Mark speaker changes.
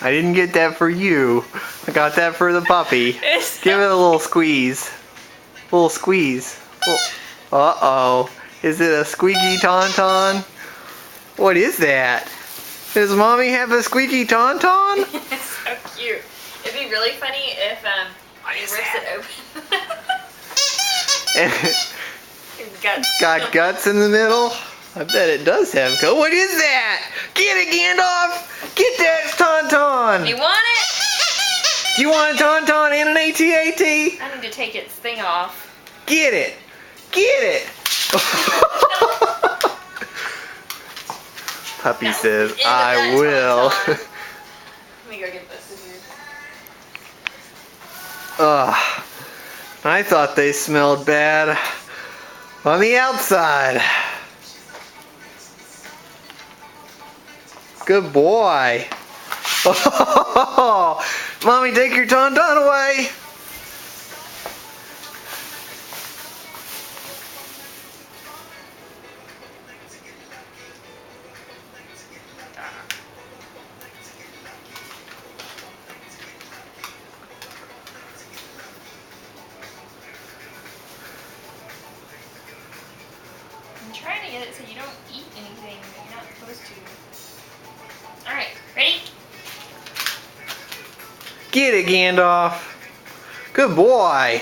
Speaker 1: I didn't get that for you. I got that for the puppy. Give it a little squeeze. A little squeeze. Uh-oh. Is it a squeaky tauntaun? What is that? Does mommy have a squeaky tauntaun?
Speaker 2: It's so cute. It'd be really funny if he rips it open. Guts.
Speaker 1: Got guts in the middle? I bet it does have guts. What is that? Get it, Gandalf! Get that tauntaun!
Speaker 2: You want it?
Speaker 1: Do you want a tauntaun and an AT-AT?
Speaker 2: I need to take its thing off.
Speaker 1: Get it! Get it! Puppy
Speaker 2: No,
Speaker 1: says,
Speaker 2: into
Speaker 1: I
Speaker 2: that
Speaker 1: will.
Speaker 2: tauntaun. Let me go get the scissors.
Speaker 1: Ugh. I thought they smelled bad on the outside. Good boy. Oh, mommy, take your tauntaun away.
Speaker 2: I'm trying to get it so you don't eat anything that you're not supposed to. Alright, ready?
Speaker 1: Get it, Gandalf. Good boy.